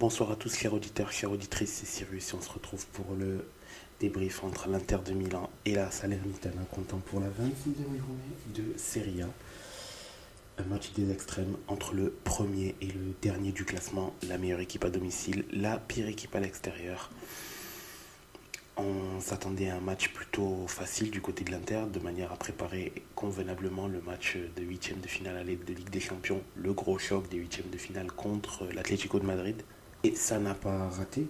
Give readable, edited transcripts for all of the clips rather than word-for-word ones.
Bonsoir à tous, chers auditeurs, chères auditrices, c'est Cyrus et on se retrouve pour le débrief entre l'Inter de Milan et la Salernitana, comptant pour la 26e journée de Serie A. Un match des extrêmes entre le premier et le dernier du classement, la meilleure équipe à domicile, la pire équipe à l'extérieur. On s'attendait à un match plutôt facile du côté de l'Inter, de manière à préparer convenablement le match de huitième de finale de Ligue des Champions, le gros choc des huitièmes de finale contre l'Atlético de Madrid. Et ça n'a pas raté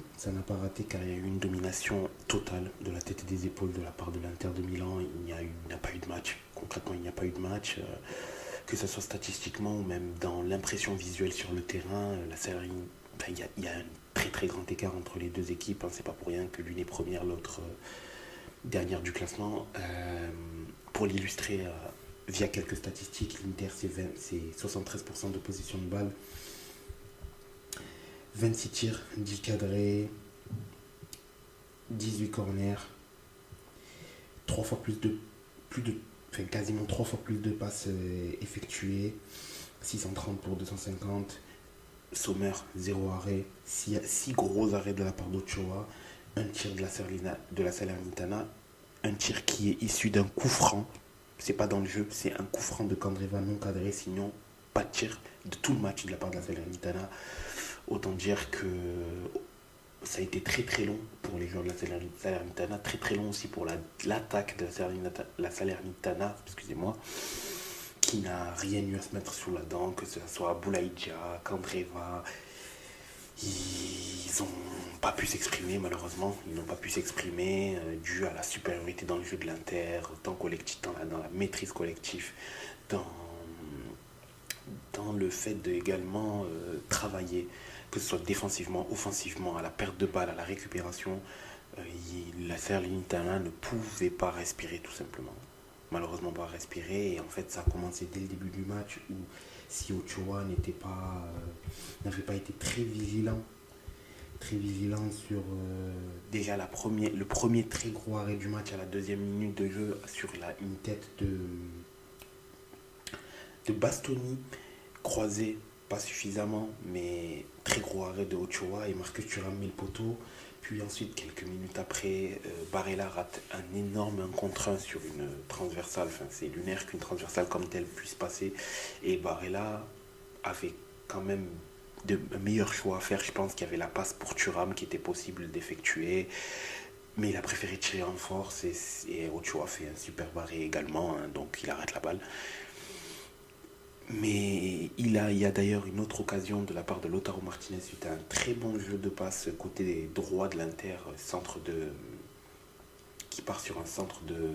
car il y a eu une domination totale de la tête et des épaules de la part de l'Inter de Milan. Il n'y a pas eu de match. Concrètement, il n'y a pas eu de match. Que ce soit statistiquement ou même dans l'impression visuelle sur le terrain, il y a un très très grand écart entre les deux équipes. C'est pas pour rien que l'une est première, l'autre dernière du classement. Pour l'illustrer via quelques statistiques, l'Inter c'est 73% de possession de balle, 26 tirs, 10 cadrés, 18 corners, 3 fois quasiment 3 fois plus de passes effectuées, 630 pour 250. Sommer, 0 arrêt, 6 gros arrêts de la part d'Ochoa, un tir de la Salernitana, un tir qui est issu d'un coup franc. C'est pas dans le jeu, c'est un coup franc de Candreva non cadré, sinon pas de tir de tout le match de la part de la Salernitana. Autant dire que ça a été très très long pour les joueurs de la Salernitana, très très long aussi pour l'attaque de la Salernitana, excusez-moi, qui n'a rien eu à se mettre sous la dent, que ce soit Boulaïdja, Candreva. Ils n'ont pas pu s'exprimer malheureusement, ils n'ont pas pu s'exprimer dû à la supériorité dans le jeu de l'Inter, tant collectif, dans la maîtrise collective, dans, dans le fait de également travailler, que ce soit défensivement, offensivement, à la perte de balle, à la récupération. La Salernitana ne pouvait pas respirer tout simplement. Malheureusement pas respirer, et en fait ça a commencé dès le début du match où si Ochoa n'avait pas été très vigilant sur déjà le premier très gros arrêt du match à la deuxième minute de jeu sur une tête de Bastoni croisée, pas suffisamment, mais très gros arrêt de Ochoa et Marcus Thuram met le poteau. Puis ensuite, quelques minutes après, Barella rate un énorme 1 contre 1 sur une transversale. Enfin, c'est lunaire qu'une transversale comme telle puisse passer. Et Barella avait quand même un meilleur choix à faire. Je pense qu'il y avait la passe pour Thuram qui était possible d'effectuer. Mais il a préféré tirer en force et Ochoa fait un super barré également. Donc il arrête la balle. Mais il y a d'ailleurs une autre occasion de la part de Lautaro Martinez suite à un très bon jeu de passe côté droit de l'Inter, qui part sur un centre de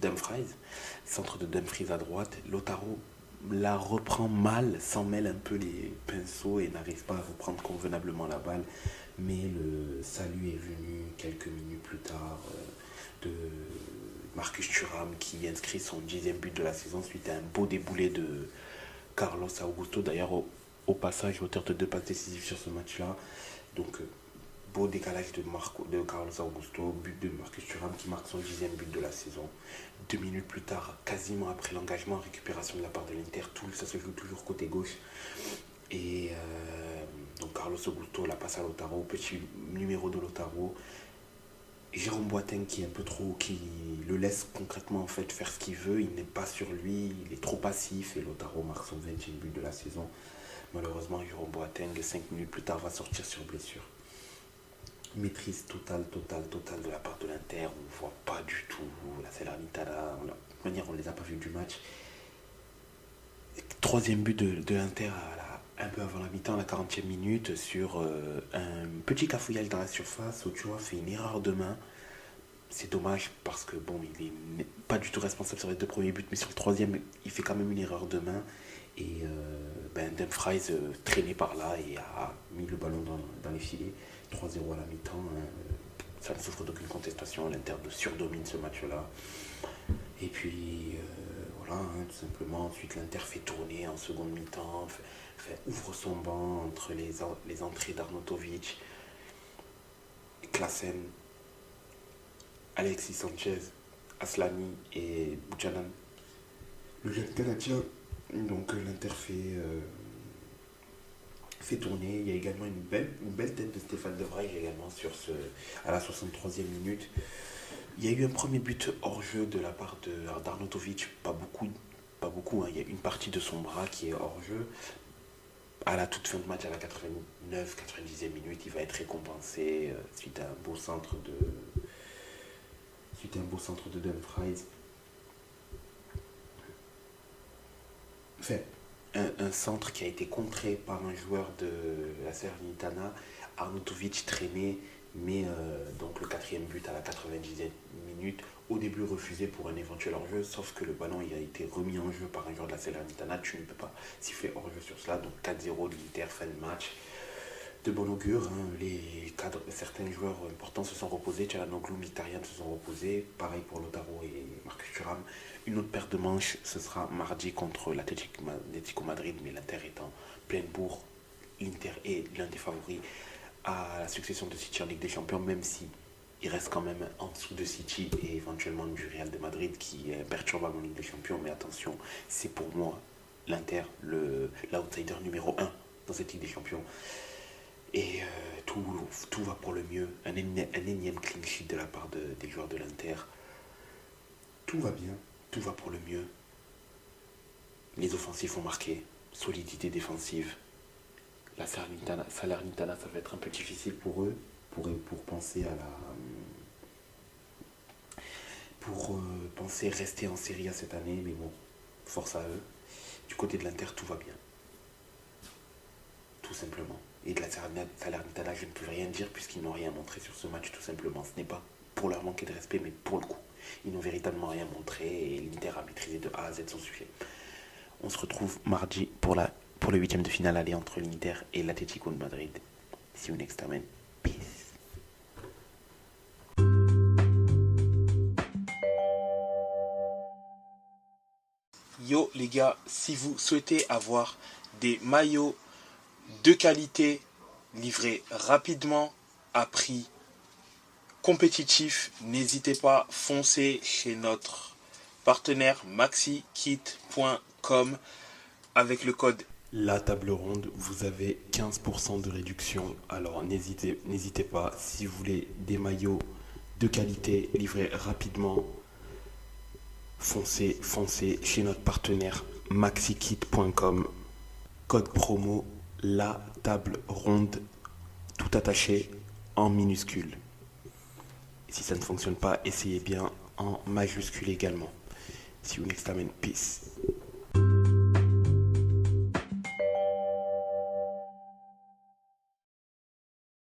Dumfries à droite. Lautaro la reprend mal, s'en mêle un peu les pinceaux et n'arrive pas à reprendre convenablement la balle. Mais le salut est venu quelques minutes plus tard de Marcus Thuram qui inscrit son 10e but de la saison suite à un beau déboulé de Carlos Augusto. D'ailleurs, au passage, auteur de 2 passes décisives sur ce match-là. Donc, beau décalage de Carlos Augusto, but de Marcus Thuram qui marque son 10e but de la saison. 2 minutes plus tard, quasiment après l'engagement en récupération de la part de l'Inter, ça se joue toujours côté gauche. Et donc Carlos Augusto la passe à Lautaro, petit numéro de Lautaro. Jérôme Boateng qui est un peu trop, qui le laisse concrètement en fait faire ce qu'il veut, il n'est pas sur lui, il est trop passif et Lautaro marque son 20e but de la saison. Malheureusement, Jérôme Boateng 5 minutes plus tard va sortir sur blessure. Maîtrise totale de la part de l'Inter, on ne voit pas du tout la Salernitana, de toute manière on ne les a pas vus du match. 3e but de l'Inter un peu avant la mi-temps, à la 40e minute, sur un petit cafouillage dans la surface. Ochoa fait une erreur de main. C'est dommage parce que bon, il n'est pas du tout responsable sur les 2 premiers buts, mais sur le 3e, il fait quand même une erreur de main. Et Dumfries traîné par là et a mis le ballon dans les filets. 3-0 à la mi-temps. Ça ne souffre d'aucune contestation. L'Inter surdomine ce match-là. Et puis voilà, tout simplement. Ensuite, l'Inter fait tourner en seconde mi-temps. Ouvre son banc entre les entrées d'Arnautovic, Klaassen, Alexis Sanchez, Aslani et Buchanan. Le jeune Canadien. Donc l'Inter fait fait tourner. Il y a également une belle tête de Stéphane De Vrij également à la 63e minute. Il y a eu un premier but hors jeu de la part d'Arnautovic, pas beaucoup, hein. Il y a une partie de son bras qui est hors jeu. À la toute fin de match, à la 89-90e minute, il va être récompensé suite à un beau centre de Dumfries. Enfin, un centre qui a été contré par un joueur de la Salernitana. Arnautovic traîné, mais donc le quatrième but à la 90e minute, au début refusé pour un éventuel hors-jeu, sauf que le ballon il a été remis en jeu par un joueur de la Salernitana. Tu ne peux pas siffler hors-jeu sur cela. Donc 4-0 l'Inter, fin de match. De bon augure, hein. Certains joueurs importants se sont reposés. Çalhanoğlu, Mkhitaryan se sont reposés. Pareil pour Lautaro et Marcus Thuram. Une autre paire de manches, ce sera mardi contre l'Atlético Madrid, mais l'Inter est en pleine bourre. L'Inter est l'un des favoris à la succession de City en Ligue des Champions, même si il reste quand même en dessous de City et éventuellement du Real de Madrid qui est perturbable en Ligue des Champions. Mais attention, c'est pour moi l'Inter, l'outsider numéro 1 dans cette Ligue des Champions. Et tout va pour le mieux. Un énième clean sheet de la part des joueurs de l'Inter. Tout va bien, tout va pour le mieux. Les offensifs ont marqué, solidité défensive. La Salernitana, ça va être un peu difficile pour eux, pour penser pour penser rester en Serie A cette année, mais bon, force à eux. Du côté de l'Inter, tout va bien. Tout simplement. Et de la Salernitana, je ne peux rien dire puisqu'ils n'ont rien montré sur ce match, tout simplement. Ce n'est pas pour leur manquer de respect, mais pour le coup. Ils n'ont véritablement rien montré et l'Inter a maîtrisé de A à Z son sujet. On se retrouve mardi pour le huitième de finale aller entre l'Inter et l'Atlético de Madrid. See you next time. Peace. Yo les gars, si vous souhaitez avoir des maillots de qualité livrés rapidement à prix compétitif, n'hésitez pas, foncez chez notre partenaire maxikit.com avec le code La Table Ronde, vous avez 15% de réduction. Alors n'hésitez pas, si vous voulez des maillots de qualité livrés rapidement, foncez chez notre partenaire maxikit.com. Code promo La Table Ronde, tout attaché en minuscule. Si ça ne fonctionne pas, essayez bien en majuscule également. See you next time and peace.